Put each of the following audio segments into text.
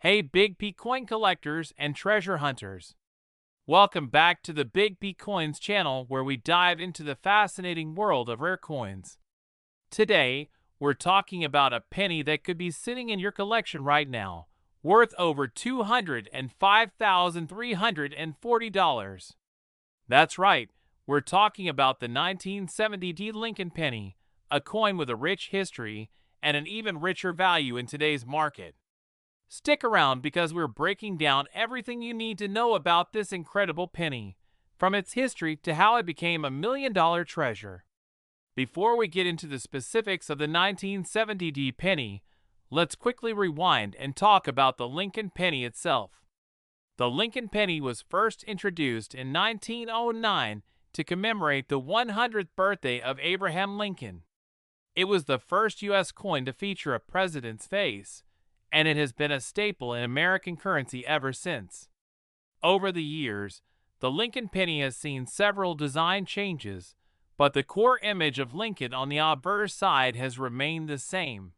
Hey, Big P coin collectors and treasure hunters. Welcome back to the Big P Coins channel where we dive into the fascinating world of rare coins. Today, we're talking about a penny that could be sitting in your collection right now, worth over $205,340. That's right, we're talking about the 1970 Lincoln penny, a coin with a rich history and an even richer value in today's market. Stick around because we're breaking down everything you need to know about this incredible penny, from its history to how it became $1 million treasure. Before we get into the specifics of the 1970 penny, let's quickly rewind and talk about the Lincoln penny itself. The Lincoln penny was first introduced in 1909 to commemorate the 100th birthday of Abraham Lincoln. It was the first U.S. coin to feature a president's face, and it has been a staple in American currency ever since. Over the years, the Lincoln penny has seen several design changes, but the core image of Lincoln on the obverse side has remained the same.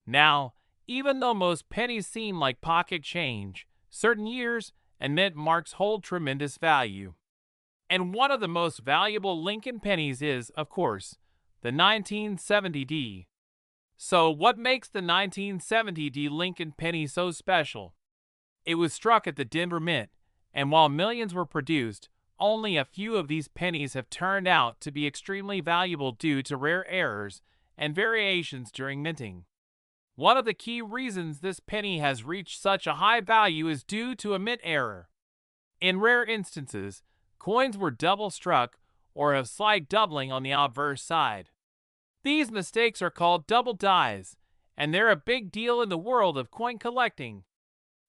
Now, even though most pennies seem like pocket change, certain years and mint marks hold tremendous value. And one of the most valuable Lincoln pennies is, of course, the 1970. So what makes the 1970 Lincoln penny so special? It was struck at the Denver Mint, and while millions were produced, only a few of these pennies have turned out to be extremely valuable due to rare errors and variations during minting. One of the key reasons this penny has reached such a high value is due to a mint error. In rare instances, coins were double struck or have slight doubling on the obverse side. These mistakes are called double dies, and they're a big deal in the world of coin collecting.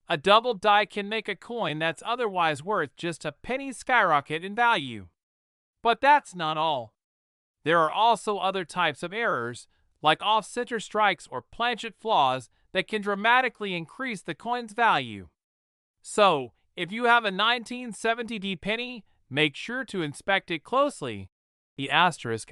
A double die can make a coin that's otherwise worth just a penny skyrocket in value. But that's not all. There are also other types of errors, like off-center strikes or planchet flaws, that can dramatically increase the coin's value. So, if you have a 1970 penny, make sure to inspect it closely. The asterisk.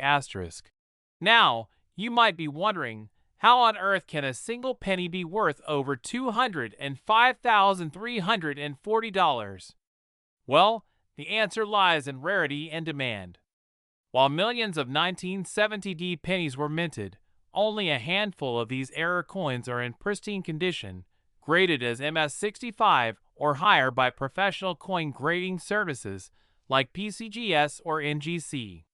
Now, you might be wondering, how on earth can a single penny be worth over $205,340? Well, the answer lies in rarity and demand. While millions of 1970 pennies were minted, only a handful of these error coins are in pristine condition, graded as MS65 or higher by professional coin grading services like PCGS or NGC.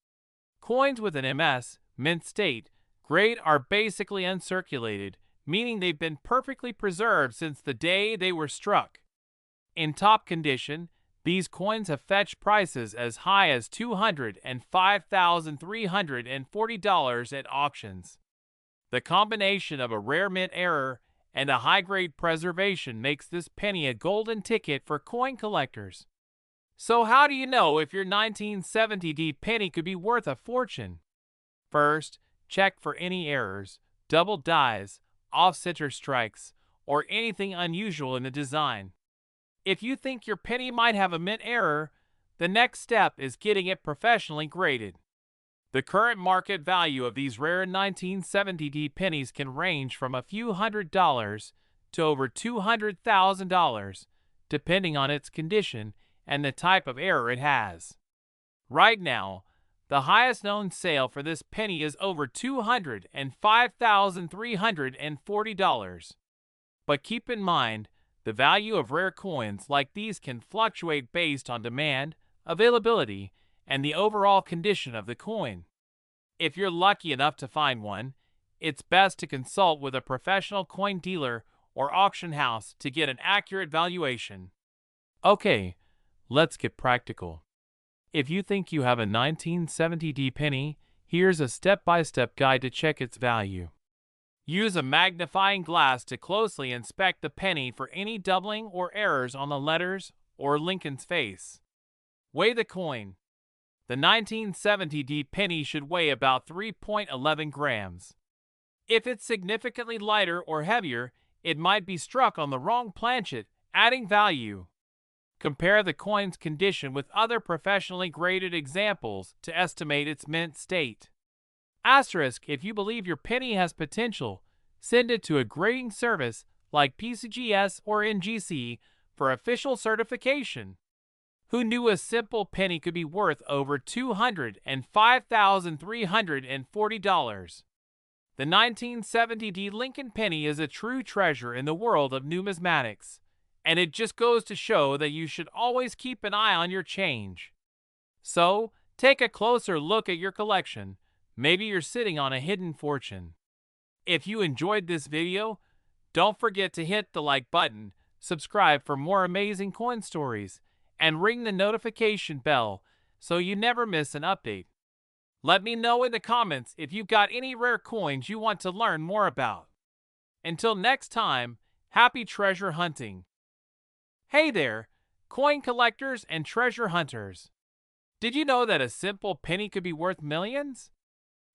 Coins with an MS, mint state, grade are basically uncirculated, meaning they've been perfectly preserved since the day they were struck. In top condition, these coins have fetched prices as high as $205,340 at auctions. The combination of a rare mint error and a high-grade preservation makes this penny a golden ticket for coin collectors. So how do you know if your 1970 penny could be worth a fortune? First, check for any errors, double dies, off-center strikes, or anything unusual in the design. If you think your penny might have a mint error, the next step is getting it professionally graded. The current market value of these rare 1970 pennies can range from a few $100s to over $200,000, depending on its condition and the type of error it has. Right now, the highest known sale for this penny is over $205,340. But keep in mind, the value of rare coins like these can fluctuate based on demand, availability, and the overall condition of the coin. If you're lucky enough to find one, it's best to consult with a professional coin dealer or auction house to get an accurate valuation. Okay, let's get practical. If you think you have a 1970 penny, here's a step-by-step guide to check its value. Use a magnifying glass to closely inspect the penny for any doubling or errors on the letters or Lincoln's face. Weigh the coin. The 1970 penny should weigh about 3.11 grams. If it's significantly lighter or heavier, it might be struck on the wrong planchet, adding value. Compare the coin's condition with other professionally graded examples to estimate its mint state. Asterisk, if you believe your penny has potential, send it to a grading service like PCGS or NGC for official certification. Who knew a simple penny could be worth over $205,340? The 1970 Lincoln penny is a true treasure in the world of numismatics, and it just goes to show that you should always keep an eye on your change. So, take a closer look at your collection. Maybe you're sitting on a hidden fortune. If you enjoyed this video, don't forget to hit the like button, subscribe for more amazing coin stories, and ring the notification bell so you never miss an update. Let me know in the comments if you've got any rare coins you want to learn more about. Until next time, happy treasure hunting! Hey there, coin collectors and treasure hunters! Did you know that a simple penny could be worth millions?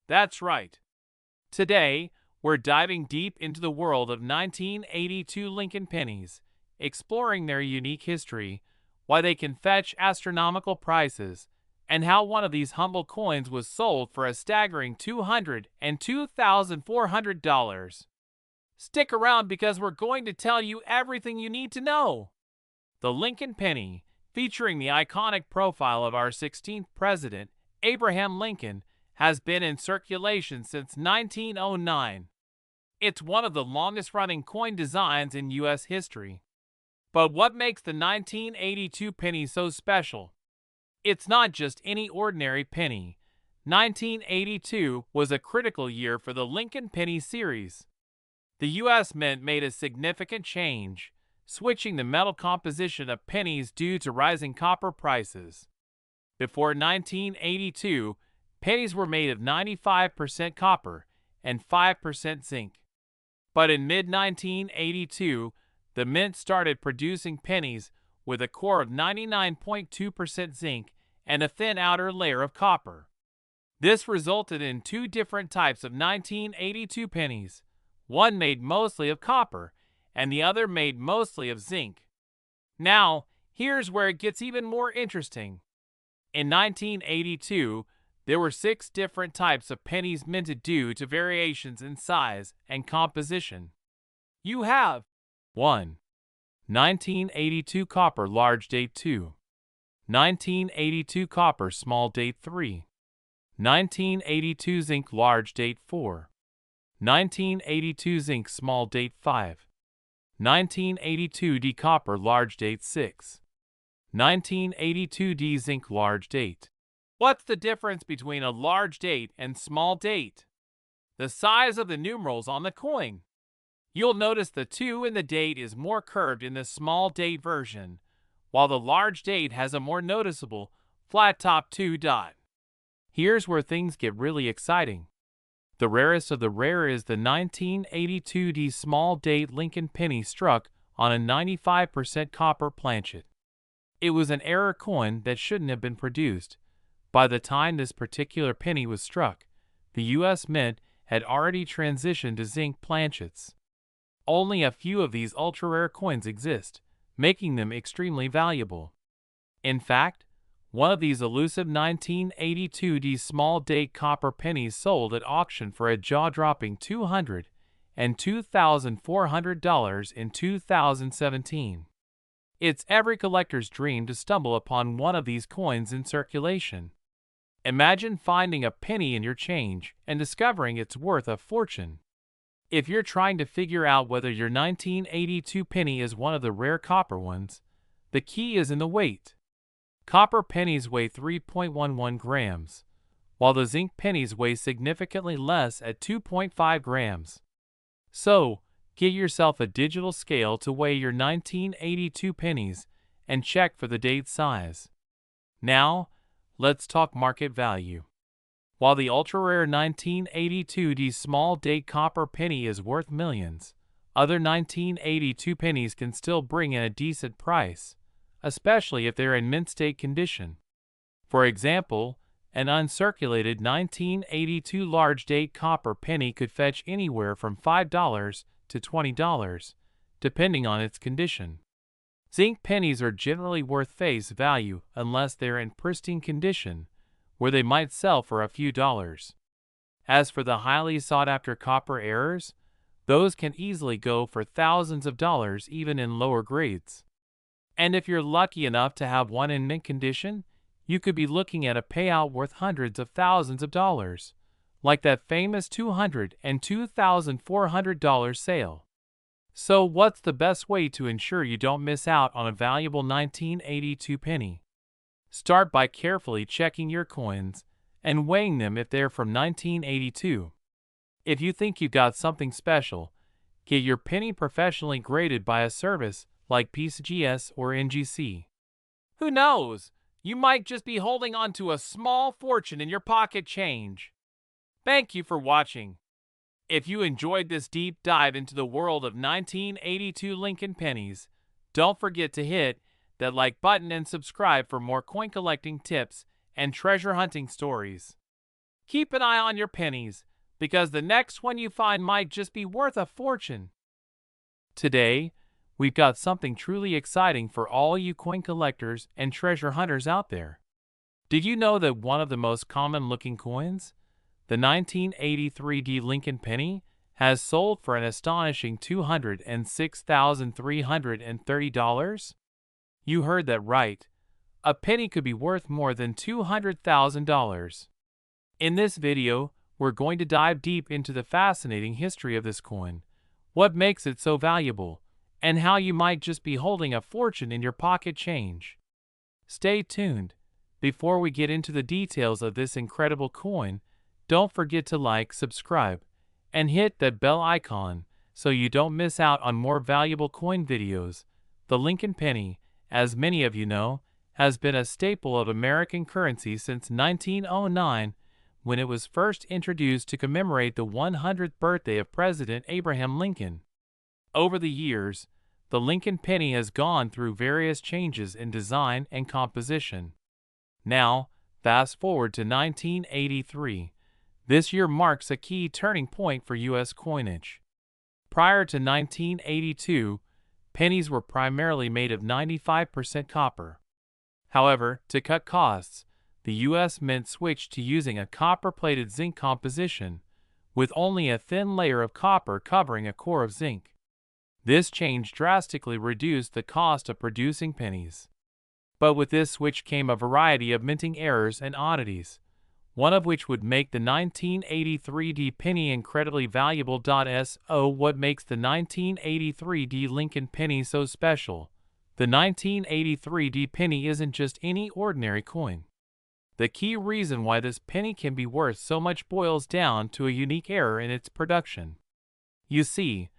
That's right. Today, we're diving deep into the world of 1982 Lincoln pennies, exploring their unique history, why they can fetch astronomical prices, and how one of these humble coins was sold for a staggering $202,400. Stick around because we're going to tell you everything you need to know. The Lincoln penny, featuring the iconic profile of our 16th president, Abraham Lincoln, has been in circulation since 1909. It's one of the longest-running coin designs in U.S. history. But what makes the 1982 penny so special? It's not just any ordinary penny. 1982 was a critical year for the Lincoln penny series. The U.S. Mint made a significant change, switching the metal composition of pennies due to rising copper prices. Before 1982, pennies were made of 95% copper and 5% zinc. But in mid-1982, the Mint started producing pennies with a core of 99.2% zinc and a thin outer layer of copper. This resulted in two different types of 1982 pennies, one made mostly of copper and the other made mostly of zinc. Now, here's where it gets even more interesting. In 1982, there were 6 different types of pennies minted due to variations in size and composition. You have 1. 1982 copper large date 2. 1982 copper small date 3. 1982 zinc large date 4. 1982 zinc small date 5. 1982 D copper large date 6. 1982 D zinc large date. What's the difference between a large date and small date? The size of the numerals on the coin. You'll notice the 2 in the date is more curved in the small date version, while the large date has a more noticeable, flat top 2 dot. Here's where things get really exciting. The rarest of the rare is the 1982 D small date Lincoln penny struck on a 95% copper planchet. It was an Erorr coin that shouldn't have been produced. By the time this particular penny was struck, the U.S. Mint had already transitioned to zinc planchets. Only a few of these ultra-rare coins exist, making them extremely valuable. In fact, one of these elusive 1982 D small date copper pennies sold at auction for a jaw-dropping $202,400 in 2017. It's every collector's dream to stumble upon one of these coins in circulation. Imagine finding a penny in your change and discovering it's worth a fortune. If you're trying to figure out whether your 1982 penny is one of the rare copper ones, the key is in the weight. Copper pennies weigh 3.11 grams, while the zinc pennies weigh significantly less at 2.5 grams. So, get yourself a digital scale to weigh your 1982 pennies and check for the date size. Now, let's talk market value. While the ultra-rare 1982 D small date copper penny is worth millions, other 1982 pennies can still bring in a decent price, especially if they're in mint state condition. For example, an uncirculated 1982 large date copper penny could fetch anywhere from $5 to $20, depending on its condition. Zinc pennies are generally worth face value unless they're in pristine condition, where they might sell for a few dollars. As for the highly sought-after copper Erorrs, Those can easily go for thousands of dollars even in lower grades. And if you're lucky enough to have one in mint condition, you could be looking at a payout worth hundreds of thousands of dollars, like that famous $202,400 and $2,400 sale. So what's the best way to ensure you don't miss out on a valuable 1982 penny? Start by carefully checking your coins and weighing them if they're from 1982. If you think you got something special, get your penny professionally graded by a service like PCGS or NGC. Who knows? You might just be holding on to a small fortune in your pocket change. Thank you for watching. If you enjoyed this deep dive into the world of 1982 Lincoln pennies, don't forget to hit that like button and subscribe for more coin collecting tips and treasure hunting stories. Keep an eye on your pennies, because the next one you find might just be worth a fortune. Today, we've got something truly exciting for all you coin collectors and treasure hunters out there. Did you know that one of the most common looking coins, the 1983 Lincoln penny, has sold for an astonishing $206,330? You heard that right. A penny could be worth more than $200,000. In this video, we're going to dive deep into the fascinating history of this coin, what makes it so valuable, and how you might just be holding a fortune in your pocket change. Stay tuned. Before we get into the details of this incredible coin, don't forget to like, subscribe, and hit that bell icon so you don't miss out on more valuable coin videos. The Lincoln penny, as many of you know, has been a staple of American currency since 1909, when it was first introduced to commemorate the 100th birthday of President Abraham Lincoln. Over the years, the Lincoln penny has gone through various changes in design and composition. Now, fast forward to 1983. This year marks a key turning point for U.S. coinage. Prior to 1982, pennies were primarily made of 95% copper. However, to cut costs, the U.S. Mint switched to using a copper-plated zinc composition, with only a thin layer of copper covering a core of zinc. This change drastically reduced the cost of producing pennies. But with this switch came a variety of minting errors and oddities, one of which would make the 1983 penny incredibly valuable. So what makes the 1983 Lincoln penny so special? The 1983 penny isn't just any ordinary coin. The key reason why this penny can be worth so much boils down to a unique error in its production. You see,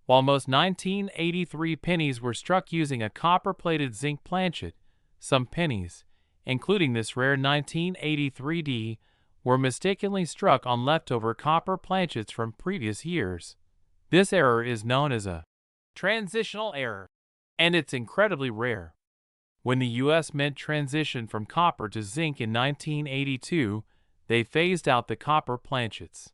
while most 1983 pennies were struck using a copper-plated zinc planchet, some pennies, including this rare 1983, were mistakenly struck on leftover copper planchets from previous years. This error is known as a transitional error, and it's incredibly rare. When the U.S. Mint transitioned from copper to zinc in 1982, they phased out the copper planchets.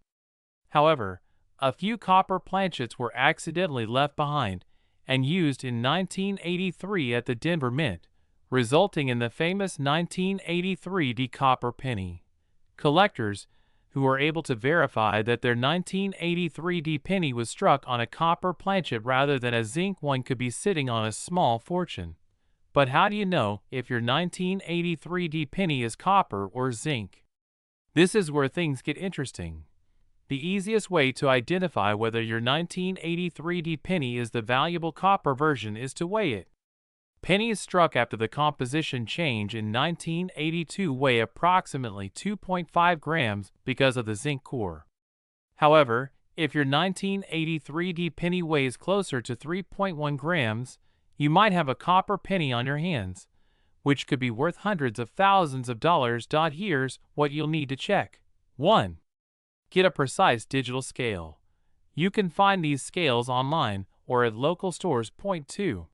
However, a few copper planchets were accidentally left behind and used in 1983 at the Denver Mint, resulting in the famous 1983 copper penny. Collectors, who were able to verify that their 1983 penny was struck on a copper planchet rather than a zinc one, could be sitting on a small fortune. But how do you know if your 1983 penny is copper or zinc? This is where things get interesting. The easiest way to identify whether your 1983 penny is the valuable copper version is to weigh it. Pennies struck after the composition change in 1982 weigh approximately 2.5 grams because of the zinc core. However, if your 1983 penny weighs closer to 3.1 grams, you might have a copper penny on your hands, which could be worth hundreds of thousands of dollars. Here's what you'll need to check. 1. Get a precise digital scale. You can find these scales online or at local stores. 2.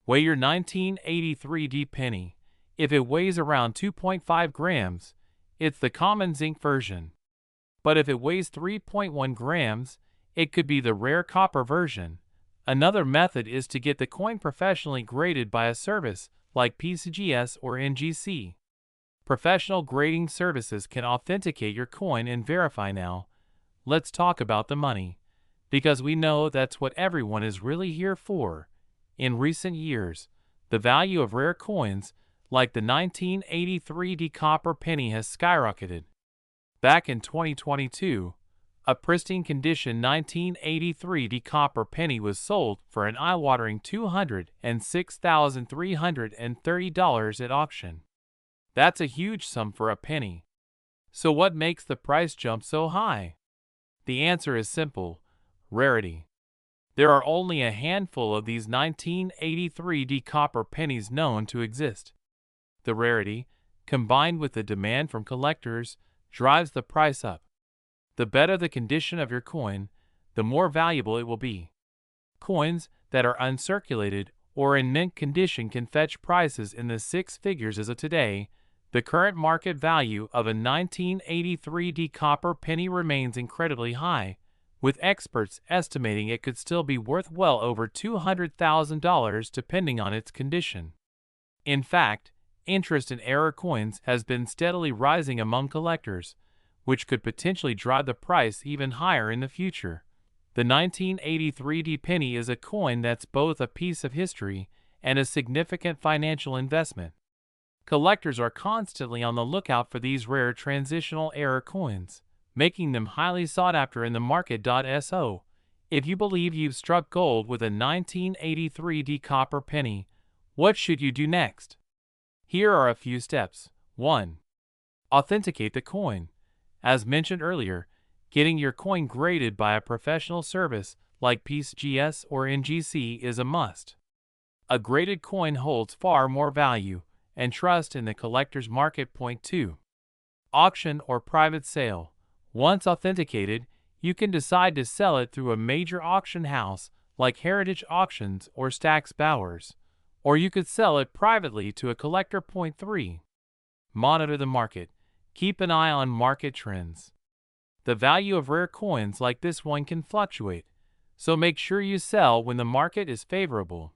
Weigh your 1983 penny. If it weighs around 2.5 grams, it's the common zinc version. But if it weighs 3.1 grams, it could be the rare copper version. Another method is to get the coin professionally graded by a service like PCGS or NGC. Professional grading services can authenticate your coin and verify. Now, let's talk about the money. because we know that's what everyone is really here for. In recent years, the value of rare coins, like the 1983 D copper penny, has skyrocketed. Back in 2022, a pristine condition 1983 D copper penny was sold for an eye-watering $206,330 at auction. That's a huge sum for a penny. So what makes the price jump so high? The answer is simple: rarity. There are only a handful of these 1983 D copper pennies known to exist. The rarity, combined with the demand from collectors, drives the price up. The better the condition of your coin, the more valuable it will be. Coins that are uncirculated or in mint condition can fetch prices in the six figures as of today. The current market value of a 1983 D copper penny remains incredibly high, with experts estimating it could still be worth well over $200,000 depending on its condition. In fact, interest in Erorr coins has been steadily rising among collectors, which could potentially drive the price even higher in the future. The 1983 D penny is a coin that's both a piece of history and a significant financial investment. Collectors are constantly on the lookout for these rare transitional Erorr coins, making them highly sought after in the market. So, if you believe you've struck gold with a 1983 D copper penny, what should you do next? Here are a few steps. 1. Authenticate the coin. As mentioned earlier, getting your coin graded by a professional service like PCGS or NGC is a must. A graded coin holds far more value and trust in the collector's market. 2. Auction or private sale. Once authenticated, you can decide to sell it through a major auction house like Heritage Auctions or Stack's Bowers, or you could sell it privately to a collector. 3. Monitor the market. Keep an eye on market trends. The value of rare coins like this one can fluctuate, so make sure you sell when the market is favorable.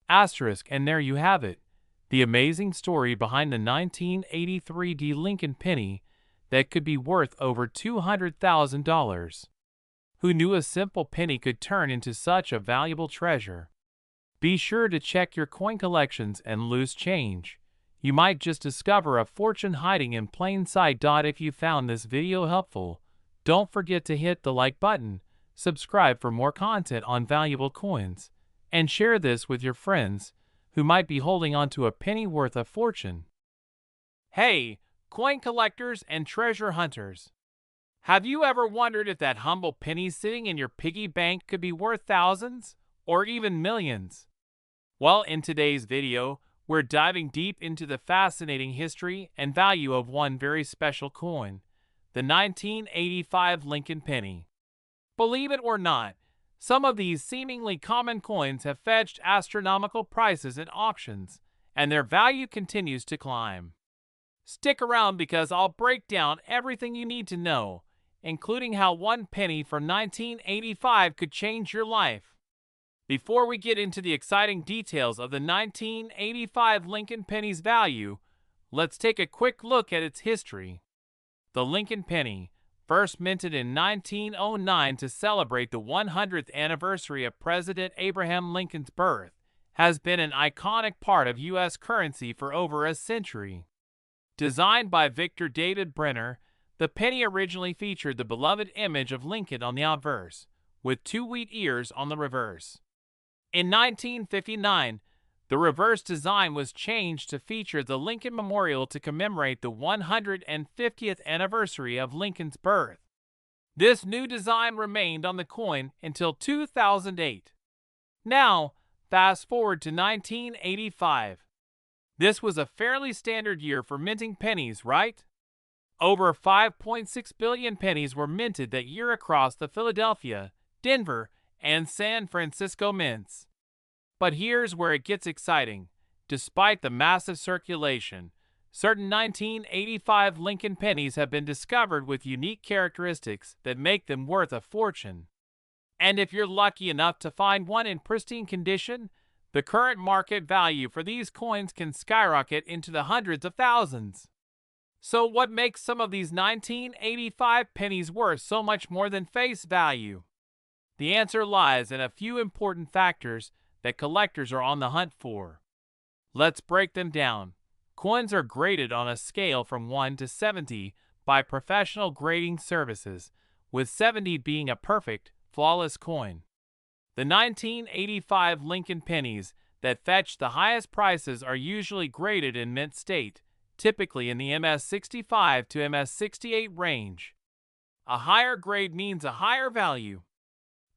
Asterisk, and there you have it, the amazing story behind the 1983 D Lincoln penny that could be worth over $200,000. Who knew a simple penny could turn into such a valuable treasure? Be sure to check your coin collections and loose change. You might just discover a fortune hiding in plain sight. If you found this video helpful, don't forget to hit the like button, subscribe for more content on valuable coins, and share this with your friends who might be holding on to a penny worth a fortune. Hey, coin collectors and treasure hunters! Have you ever wondered if that humble penny sitting in your piggy bank could be worth thousands or even millions? Well, in today's video, we're diving deep into the fascinating history and value of one very special coin, the 1985 Lincoln penny. Believe it or not, some of these seemingly common coins have fetched astronomical prices at auctions, and their value continues to climb. Stick around because I'll break down everything you need to know, including how one penny from 1985 could change your life. Before we get into the exciting details of the 1985 Lincoln penny's value, let's take a quick look at its history. The Lincoln penny, first minted in 1909 to celebrate the 100th anniversary of President Abraham Lincoln's birth, has been an iconic part of U.S. currency for over a century. Designed by Victor David Brenner, the penny originally featured the beloved image of Lincoln on the obverse, with 2 wheat ears on the reverse. In 1959, the reverse design was changed to feature the Lincoln Memorial to commemorate the 150th anniversary of Lincoln's birth. This new design remained on the coin until 2008. Now, fast forward to 1985. This was a fairly standard year for minting pennies, right? Over 5.6 billion pennies were minted that year across the Philadelphia, Denver, and San Francisco mints. But here's where it gets exciting. Despite the massive circulation, certain 1985 Lincoln pennies have been discovered with unique characteristics that make them worth a fortune. And if you're lucky enough to find one in pristine condition, the current market value for these coins can skyrocket into the hundreds of thousands. So what makes some of these 1985 pennies worth so much more than face value? The answer lies in a few important factors that collectors are on the hunt for. Let's break them down. Coins are graded on a scale from 1 to 70 by professional grading services, with 70 being a perfect, flawless coin. The 1985 Lincoln pennies that fetch the highest prices are usually graded in mint state, typically in the MS65 to MS68 range. A higher grade means a higher value.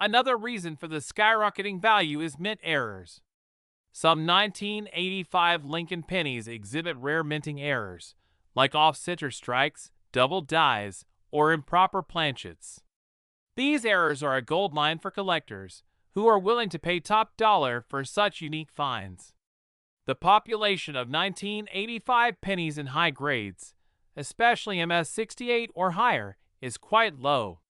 Another reason for the skyrocketing value is mint errors. Some 1985 Lincoln pennies exhibit rare minting errors, like off-center strikes, double dies, or improper planchets. These errors are a goldmine for collectors, who are willing to pay top dollar for such unique finds. The population of 1985 pennies in high grades, especially MS68 or higher, is quite low.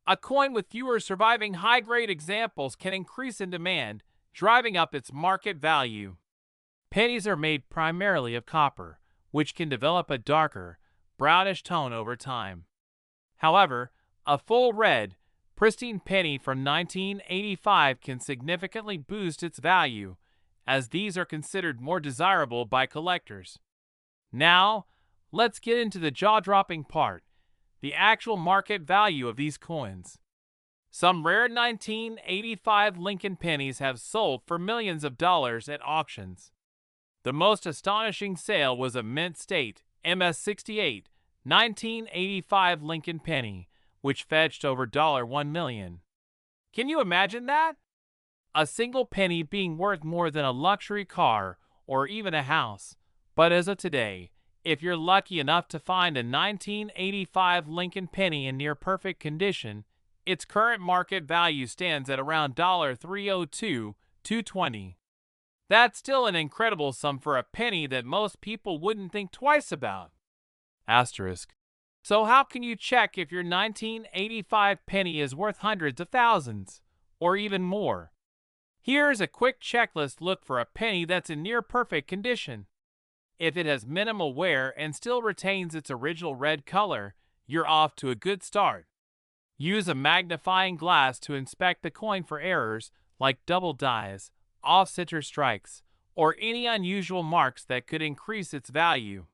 A coin with fewer surviving high-grade examples can increase in demand, driving up its market value. Pennies are made primarily of copper, which can develop a darker, brownish tone over time. However, a full red, pristine penny from 1985 can significantly boost its value, as these are considered more desirable by collectors. Now, let's get into the jaw-dropping part, the actual market value of these coins. Some rare 1985 Lincoln pennies have sold for millions of dollars at auctions. The most astonishing sale was a mint state, MS68, 1985 Lincoln penny, which fetched over $1 million. Can you imagine that? A single penny being worth more than a luxury car or even a house. But as of today, if you're lucky enough to find a 1985 Lincoln penny in near-perfect condition, its current market value stands at around $302-220. That's still an incredible sum for a penny that most people wouldn't think twice about. Asterisk. So how can you check if your 1985 penny is worth hundreds of thousands, or even more? Here's a quick checklist look for a penny that's in near-perfect condition. If it has minimal wear and still retains its original red color, you're off to a good start. Use a magnifying glass to inspect the coin for errors like double dies, off-center strikes, or any unusual marks that could increase its value.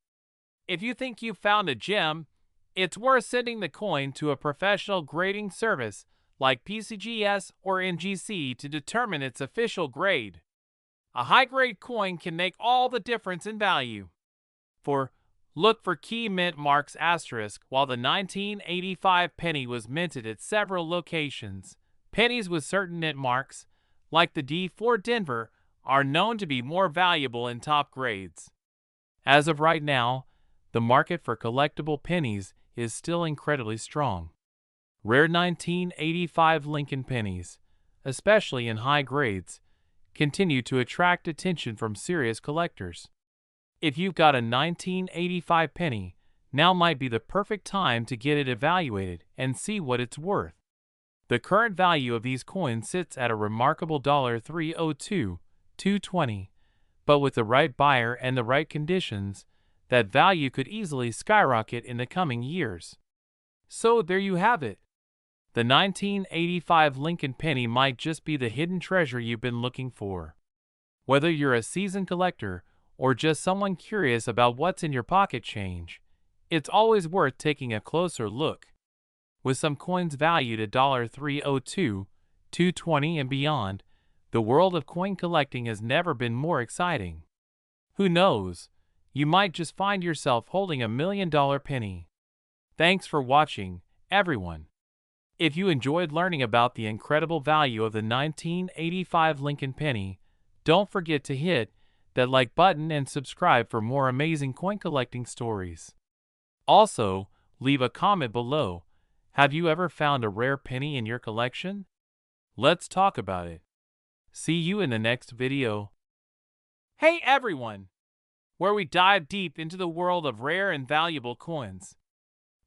If you think you've found a gem, it's worth sending the coin to a professional grading service like PCGS or NGC to determine its official grade. A high-grade coin can make all the difference in value. Look for key mint marks asterisk. While the 1985 penny was minted at several locations, pennies with certain mint marks, like the D4 Denver, are known to be more valuable in top grades. As of right now, the market for collectible pennies is still incredibly strong. Rare 1985 Lincoln pennies, especially in high grades, continue to attract attention from serious collectors. If you've got a 1985 penny, now might be the perfect time to get it evaluated and see what it's worth. The current value of these coins sits at a remarkable $302-220, but with the right buyer and the right conditions, that value could easily skyrocket in the coming years. So there you have it. The 1985 Lincoln penny might just be the hidden treasure you've been looking for. Whether you're a seasoned collector or just someone curious about what's in your pocket change, it's always worth taking a closer look. With some coins valued at $302, $220 and beyond, the world of coin collecting has never been more exciting. Who knows, you might just find yourself holding a $1 million penny. Thanks for watching, everyone. If you enjoyed learning about the incredible value of the 1985 Lincoln penny, don't forget to hit that like button and subscribe for more amazing coin collecting stories. Also, leave a comment below. Have you ever found a rare penny in your collection? Let's talk about it. See you in the next video. Hey everyone! Where we dive deep into the world of rare and valuable coins.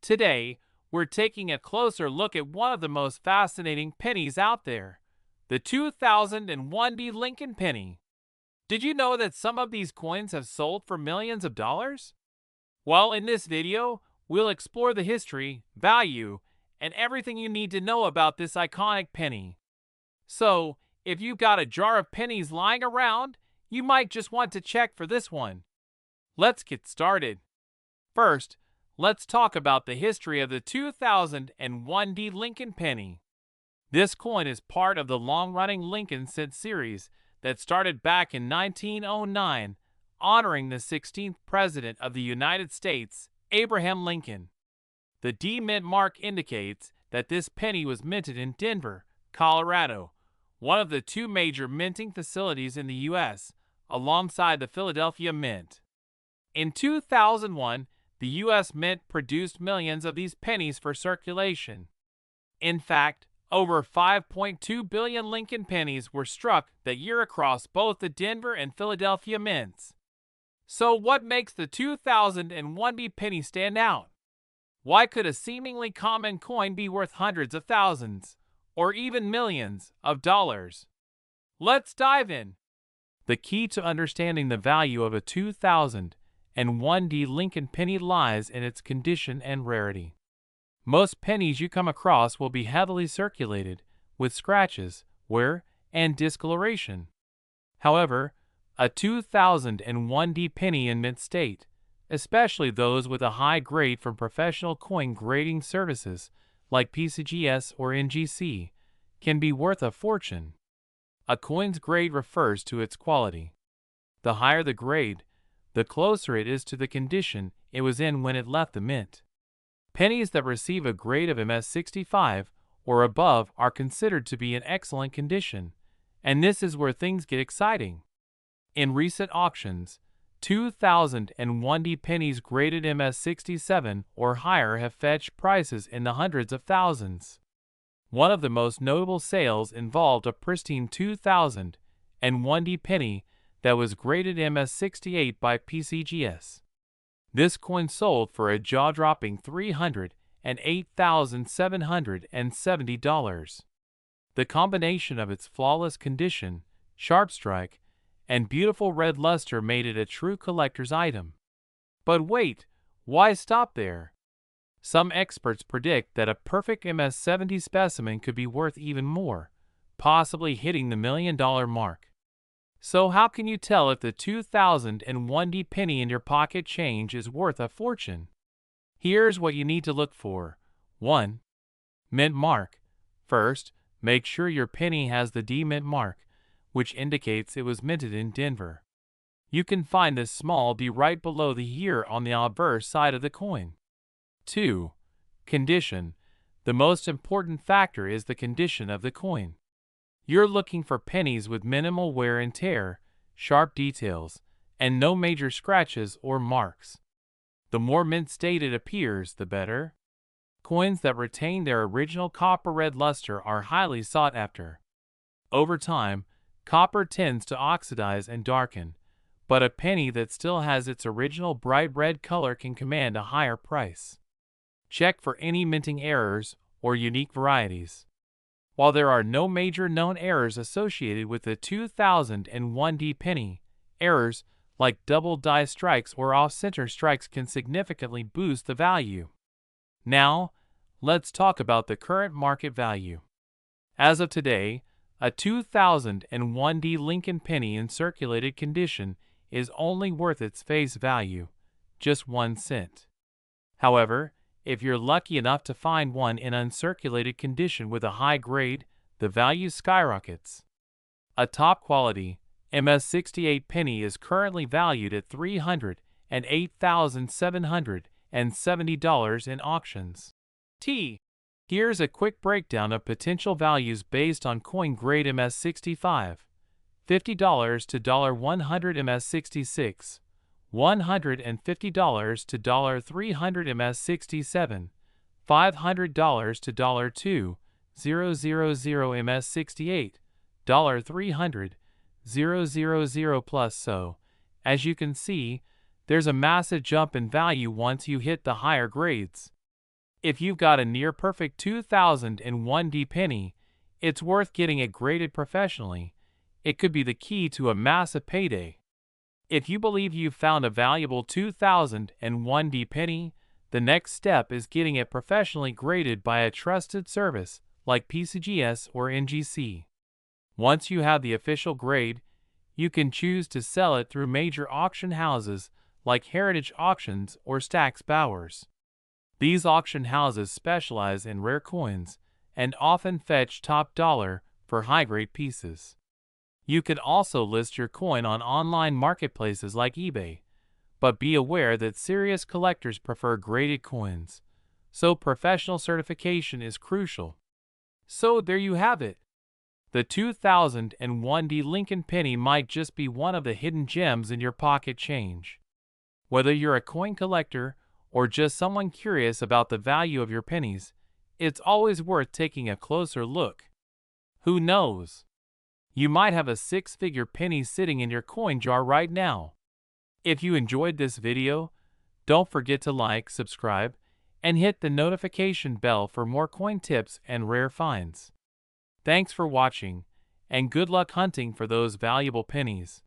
Today, we're taking a closer look at one of the most fascinating pennies out there, the 2001 Lincoln penny. Did you know that some of these coins have sold for millions of dollars? Well, in this video, we'll explore the history, value, and everything you need to know about this iconic penny. So, if you've got a jar of pennies lying around, you might just want to check for this one. Let's get started. First, let's talk about the history of the 2001 Lincoln penny. This coin is part of the long-running Lincoln cent series that started back in 1909, honoring the 16th President of the United States, Abraham Lincoln. The D mint mark indicates that this penny was minted in Denver, Colorado, one of the two major minting facilities in the U.S., alongside the Philadelphia Mint. In 2001, the U.S. Mint produced millions of these pennies for circulation. In fact, over 5.2 billion Lincoln pennies were struck that year across both the Denver and Philadelphia mints. So what makes the 2001 penny stand out? Why could a seemingly common coin be worth hundreds of thousands, or even millions, of dollars? Let's dive in. The key to understanding the value of a 2001 Lincoln penny lies in its condition and rarity. Most pennies you come across will be heavily circulated, with scratches, wear, and discoloration. However, a 2001 penny in mint state, especially those with a high grade from professional coin grading services like PCGS or NGC, can be worth a fortune. A coin's grade refers to its quality. The higher the grade, the closer it is to the condition it was in when it left the mint. Pennies that receive a grade of MS65 or above are considered to be in excellent condition, and this is where things get exciting. In recent auctions, 2001 pennies graded MS67 or higher have fetched prices in the hundreds of thousands. One of the most notable sales involved a pristine 2001 penny that was graded MS68 by PCGS. This coin sold for a jaw-dropping $308,770. The combination of its flawless condition, sharp strike, and beautiful red luster made it a true collector's item. But wait, why stop there? Some experts predict that a perfect MS70 specimen could be worth even more, possibly hitting the $1 million mark. So how can you tell if the 2001 penny in your pocket change is worth a fortune? Here's what you need to look for. 1. Mint mark. First, make sure your penny has the D mint mark, which indicates it was minted in Denver. You can find this small D right below the year on the obverse side of the coin. 2. Condition. The most important factor is the condition of the coin. You're looking for pennies with minimal wear and tear, sharp details, and no major scratches or marks. The more mint state it appears, the better. Coins that retain their original copper red luster are highly sought after. Over time, copper tends to oxidize and darken, but a penny that still has its original bright red color can command a higher price. Check for any minting errors or unique varieties. While there are no major known errors associated with the 2001 penny, errors like double die strikes or off-center strikes can significantly boost the value. Now, let's talk about the current market value. As of today, a 2001 Lincoln penny in circulated condition is only worth its face value, just 1 cent. However, if you're lucky enough to find one in uncirculated condition with a high grade, the value skyrockets. A top quality MS68 penny is currently valued at $308,770 in auctions. Here's a quick breakdown of potential values based on coin grade MS65. $50 to $100 MS66. $150 to $300 MS67, $500 to $200 MS68, $300 000 plus. So, as you can see, there's a massive jump in value once you hit the higher grades. If you've got a near-perfect 2001 penny, it's worth getting it graded professionally. It could be the key to a massive payday. If you believe you've found a valuable 2001 penny, the next step is getting it professionally graded by a trusted service like PCGS or NGC. Once you have the official grade, you can choose to sell it through major auction houses like Heritage Auctions or Stack's Bowers. These auction houses specialize in rare coins and often fetch top dollar for high-grade pieces. You can also list your coin on online marketplaces like eBay, but be aware that serious collectors prefer graded coins, so professional certification is crucial. So there you have it. The 2001 Lincoln penny might just be one of the hidden gems in your pocket change. Whether you're a coin collector or just someone curious about the value of your pennies, it's always worth taking a closer look. Who knows? You might have a six-figure penny sitting in your coin jar right now. If you enjoyed this video, don't forget to like, subscribe, and hit the notification bell for more coin tips and rare finds. Thanks for watching, and good luck hunting for those valuable pennies.